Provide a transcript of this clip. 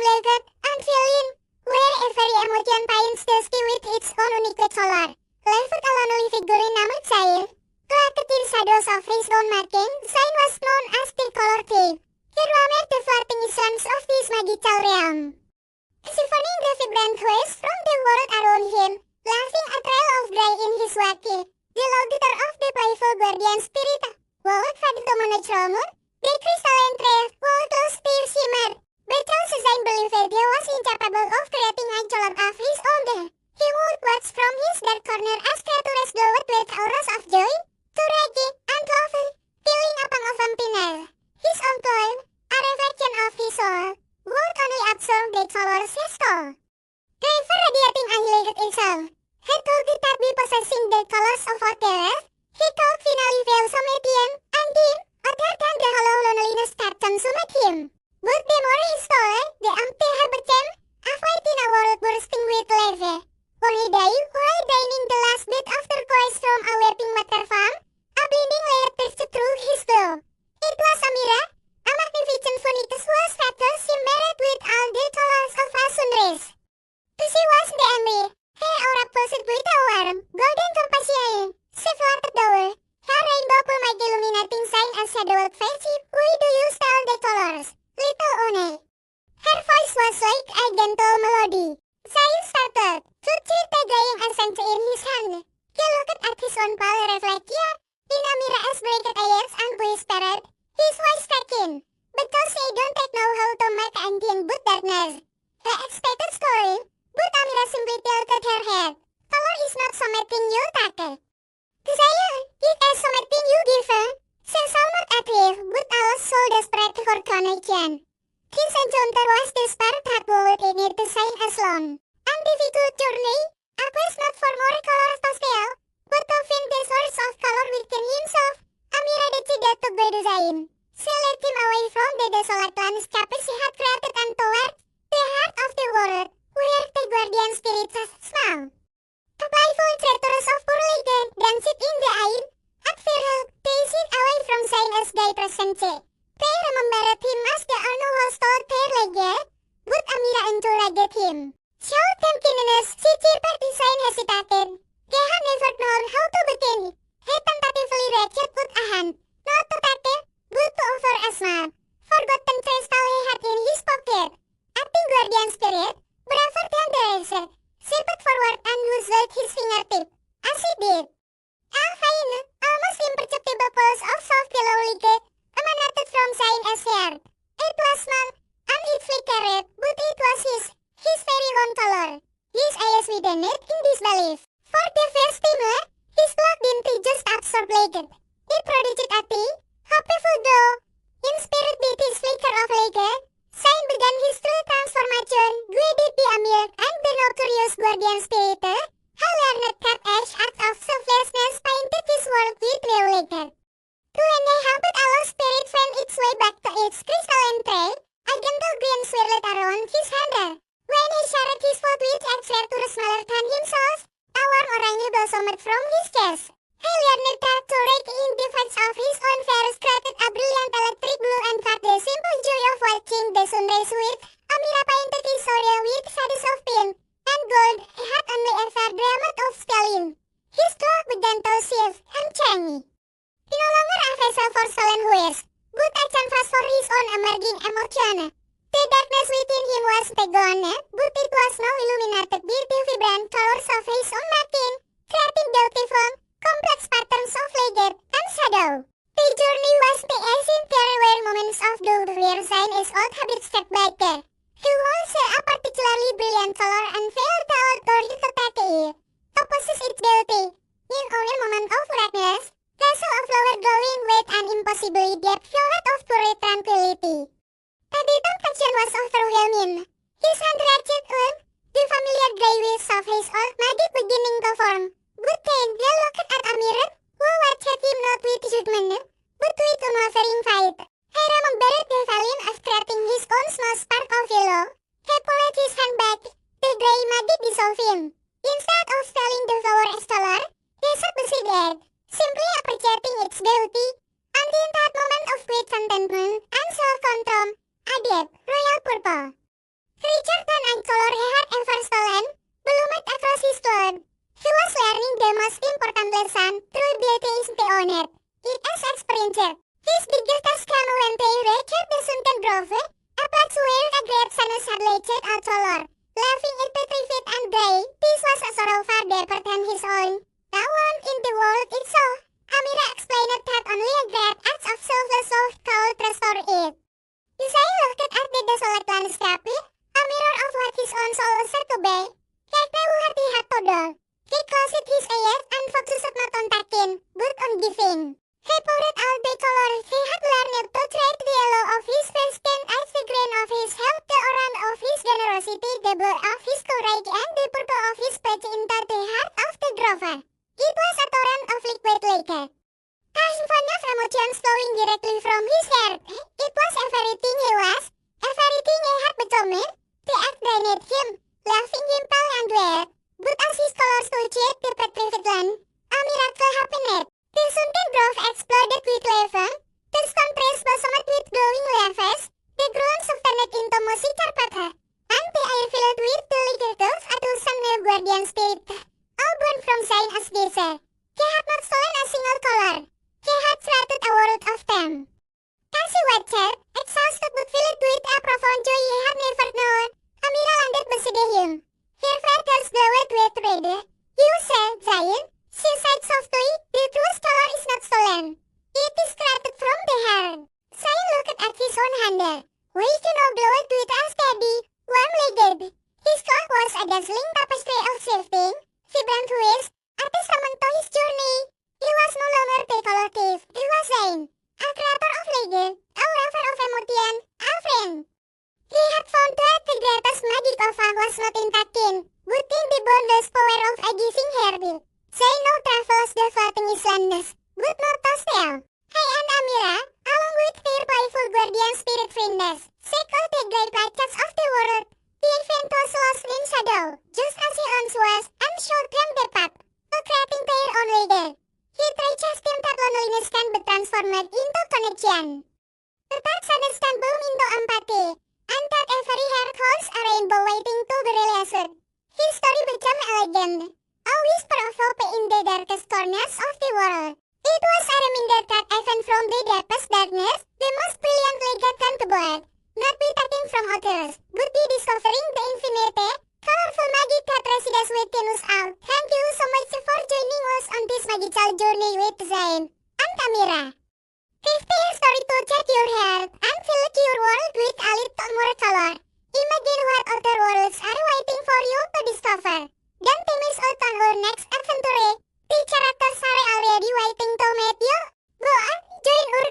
Leggett, and feeling, where every emotion finds the ski with its own unique color. Left alone with figure named Zayn, cloaked in shadows of his own making, Zayn was known as the Color King. He roamed the flirting islands of this magical realm, siphoning the vibrant hues from the world around him, laughing a trail of joy in his wake. The laughter of the playful guardian spirit, walked fed to natural moon, the crystalline tree, walled close tear shimmer. Because Zayn believed he was incapable of creating a color of his own day, he would watch from his dark corner as creatures glowed with auras of joy, courage, and love, filling a pang of emptiness. His own flame, a reflection of his soul, would only absorb the colors he stole. The ever radiating annihilated itself, he could not be possessing the colors of what they left. He could finally feel some Etienne, and dim, other than the hollow loneliness that consumed him. But the more he stole, the emptier became, a fight in a world bursting with lava. When he died, while draining the last bit of turquoise from a weeping water farm, a blinding light pierced through his glow. It was a mirror, a magnificent furnace whose petals shimmered with all the colors of a sunrise. She was the only, her aura pulsed with a warm, golden compassion. She fluttered the world, her rainbow plumage illuminating Zayn as shadowed face. Why do you steal the colors, little One? Her voice was like a gentle melody. Zayn started, touched the glowing essence in his hand. He looked at his own pale reflection in a mirror as blanket eyes and whispered, his voice cracking, because they don't know how to make anything but darkness. The expected story, but Amira simply tilted her head. Color is not something you take. Zayn, it is something you give. She somewhat agreed, but I was so desperate for connection. His encounter was the spark that would ignite the Zayn as long and difficult journey, a quest not for more colors to steal, but to find the source of color within himself. Amira decided to guide Zayn. She led him away from the desolate landscape she had created and toward the heart of the world, where the guardian spirits smile. A playful treasures of Purligan danced in the air, at Firhal, chasing away from Zayn as they presented. They remembered him as the owner who stole their legend, but Amira encouraged him. Shout them kindness, she chirped the Zayn hesitated. They had never known how to begin. He tentatively reached with a hand, not to take it, but to offer a smile. Forgotten crystal he had in his pocket. At the guardian spirit, braver than the rest, stepped forward and whistled his fingertip. As he did, a fine, almost imperceptible pulse of soft yellow liquid emanated from Zayn as hair. It was small, and it flickered, but it was his very own color. His eyes within it in disbelief. For the first time, his blood didn't just absorb liquid. It produced a tea, hopeful glow. In spirit with his flicker of liquid, Zayn began his true transformation, guided by Amir and the now curious guardian spirit. How learned that edge act of selflessness painted his world with new liquid. When they helped a lost spirit find its way back to its crystalline tray, a gentle grin swirled around his hand. When he shared his food with eggs to smaller than himself, a warm orange blossomed from his chest. He learned that to rake in the fires of his own fires created a brilliant electric blue and cut the simple joy of watching the sunrise with. Amira painted his soul with shadows of pink and gold he had only ever dreamed of spelling. His cloak began to shift and change. No longer a vessel for stolen ways, but a canvas for his own emerging emotion. The darkness within him was gone, but it was now illuminated by the vibrant colors of his own making, creating beautiful, complex patterns of light and shadow. The journey was the ancient there were moments of doubt where Zayn is old habit stepped back. He was a particularly brilliant color and felt the authority to take it, to possess its beauty. In only moment of darkness, vessel of flower glowing with an impossibly deep violet of pure tranquility. The temptation was overwhelming. His hand reached on, the familiar grey wheels of his old magic beginning to form. But then he looked at Amir, who watched him not with judgment, but with unwavering faith. He remembered the feeling of creating his own small spark of yellow. He pulled his hand back, the grey magic dissolved him. Instead of telling the flower as color, he sat beside it, simply appreciating its beauty. And in that moment of quiet contentment and self-control, a deep, royal purple. Richard Van Ancolor had ever stolen, bloomed across his globe. He was learning the most important lesson, true beauty is the honor. It has experienced. His biggest task came when they reached the sunken grove, a place where a great sun had laid out solar. Laughing at petrified and gray, this was a sorrow far deeper than his own. No one in the world it saw. Amira explained that only a great act of selfless love could restore it. Usai looked at the desolate landscape, a mirror of what his own soul sought to be. Kakek hati had todo. He closed his eyes and focused not on taking, but on giving. He poured out the color he had learned to trade the yellow of his fair skin as the green of his health, the orange of his generosity, the blue of his courage, and the purple of his pledge into the heart of the grover. It was a torrent of liquid liquor. Cacophony of emotions flowing directly from his heart. It was everything he was, everything he had become. The act drained him, leaving him pale and wet. But as his colors touched the petrified land, a miracle happened. The sunken grove exploded with lava. The stone trees blossomed with glowing lavas. The ground softened into mossy carpet, and the air filled with delicate a dozen new guardian spirits, all born from Zain as Geyser. He had not stolen a single color. He had started a world of them. As he watched, exhausted but filled with a profound joy he had never known, Amira landed beside him. Her feathers glowed with red. "You say, Zain," she said softly, "the truest color is not stolen. It is created from the heart." Zain looked at his own handle, which now glowed with a steady, warm-legged. His cloth was a dazzling tapestry of shifting, vibrant hues, a testament to his journey. He was no longer the color thief. He was Zain, a creator of legend, a lover of emotion, a friend. He had found that the greatest magic of all was not in taking, but in the boundless power of a giving heartbeat. Zain now travels the floating islands, but not to steal. He and Amira, along with their playful guardian spirit friends, seek out the great lights of the world. The event was lost in shadow, just as he once was, and showed them the path to creating their own legend. He teaches them that loneliness can be transformed into connection. The dark sadness can bloom into empathy, and that every heart holds a rainbow waiting to be released. His story became a legend, a whisper of hope in the darkest corners of the world. It was a reminder that even from the deepest darkness, the most brilliant legend can be born, not by taking from others, but by discovering the infinite, colorful magic that resides within us all. Thank you so much for joining us on this magical journey with Zain and Amira. 50-year story to check your heart and fill your world with a little more color. Imagine what other worlds are waiting for you to discover. Don't miss out on our next adventure. The characters are already waiting to meet you. Go on, join our